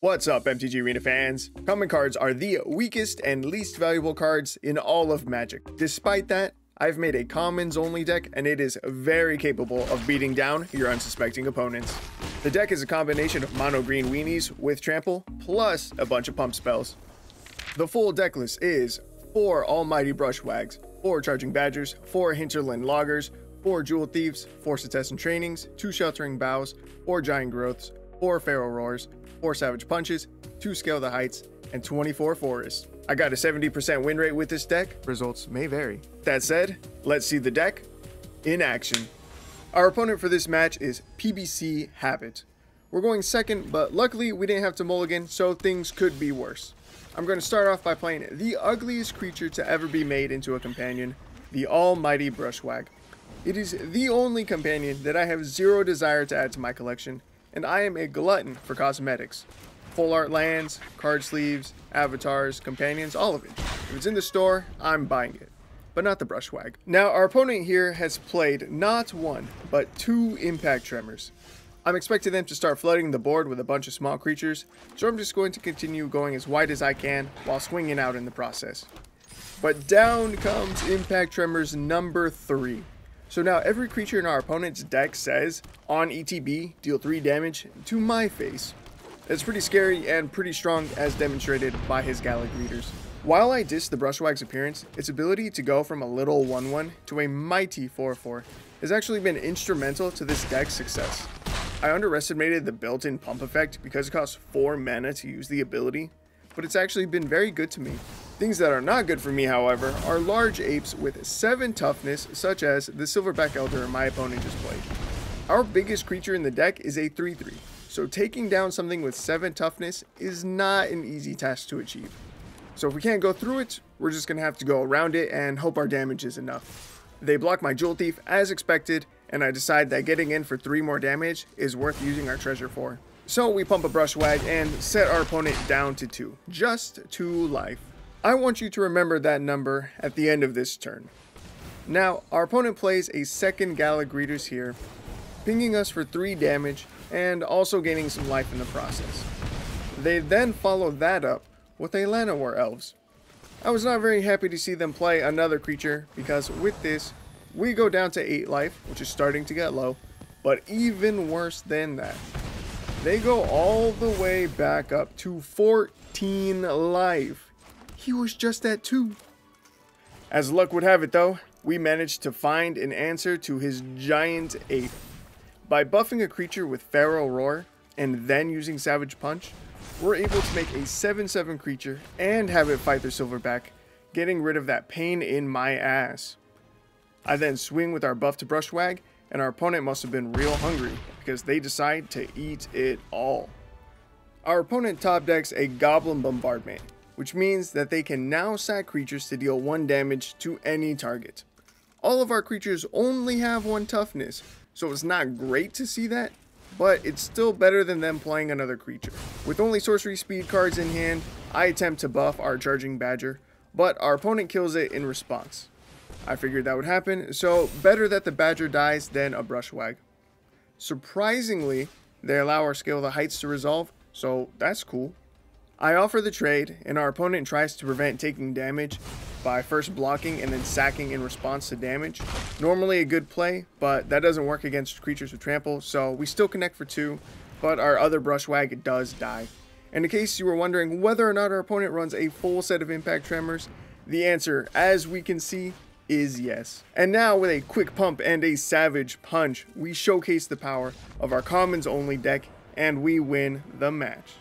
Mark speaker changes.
Speaker 1: What's up, MTG Arena fans? Common cards are the weakest and least valuable cards in all of Magic. Despite that, I've made a commons only deck and it is very capable of beating down your unsuspecting opponents. The deck is a combination of mono green weenies with trample plus a bunch of pump spells. The full deck list is 4 Almighty Brushwags, 4 Charging Badgers, 4 Hinterland Loggers, 4 Jewel Thieves, 4 Setessan Trainings, 2 Sheltering Boughs, 4 Giant Growths, 4 Feral Roars, 4 Savage Punches, 2 Scale the Heights, and 24 Forests. I got a 70% win rate with this deck. Results may vary. That said, let's see the deck in action. Our opponent for this match is PBC Habit. We're going second, but luckily we didn't have to mulligan, so things could be worse. I'm going to start off by playing the ugliest creature to ever be made into a companion, the Almighty Brushwag. It is the only companion that I have zero desire to add to my collection, and I am a glutton for cosmetics. Full art lands, card sleeves, avatars, companions, all of it. If it's in the store, I'm buying it. But not the Brushwag. Now, our opponent here has played not 1, but 2 Impact Tremors. I'm expecting them to start flooding the board with a bunch of small creatures, so I'm just going to continue going as wide as I can while swinging out in the process. But down comes Impact Tremors number 3. So now every creature in our opponent's deck says, on ETB, deal 3 damage to my face. It's pretty scary and pretty strong as demonstrated by his Gallic Readers. While I diss the Brushwag's appearance, its ability to go from a little 1/1 to a mighty 4/4 has actually been instrumental to this deck's success. I underestimated the built-in pump effect because it costs 4 mana to use the ability, but it's actually been very good to me. Things that are not good for me, however, are large apes with 7 toughness, such as the Silverback Elder my opponent just played. Our biggest creature in the deck is a 3/3, so taking down something with 7 toughness is not an easy task to achieve. So if we can't go through it, we're just going to have to go around it and hope our damage is enough. They block my Jewel Thief as expected, and I decide that getting in for 3 more damage is worth using our treasure for. So we pump a Brushwag and set our opponent down to 2, just 2 life. I want you to remember that number at the end of this turn. Now, our opponent plays a second Gallic Readers here, pinging us for 3 damage and also gaining some life in the process. They then follow that up with a Llanowar Elves. I was not very happy to see them play another creature because with this, we go down to 8 life, which is starting to get low, but even worse than that, they go all the way back up to 14 life. He was just at 2. As luck would have it though, we managed to find an answer to his giant ape. By buffing a creature with Feral Roar and then using Savage Punch, we're able to make a 7/7 creature and have it fight their Silverback, getting rid of that pain in my ass. I then swing with our buff to Brushwag, and our opponent must have been real hungry because they decide to eat it all. Our opponent top decks a Goblin Bombardment, which means that they can now sack creatures to deal 1 damage to any target. All of our creatures only have 1 toughness, so it's not great to see that, but it's still better than them playing another creature. With only sorcery speed cards in hand, I attempt to buff our Charging Badger, but our opponent kills it in response. I figured that would happen, so better that the Badger dies than a Brushwag. Surprisingly, they allow our Scale the Heights to resolve, so that's cool. I offer the trade, and our opponent tries to prevent taking damage by first blocking and then sacking in response to damage. Normally a good play, but that doesn't work against creatures with trample, so we still connect for 2, but our other Brushwag does die. And in case you were wondering whether or not our opponent runs a full set of Impact Tremors, the answer, as we can see, is yes. And now with a quick pump and a Savage Punch, we showcase the power of our commons only deck, and we win the match.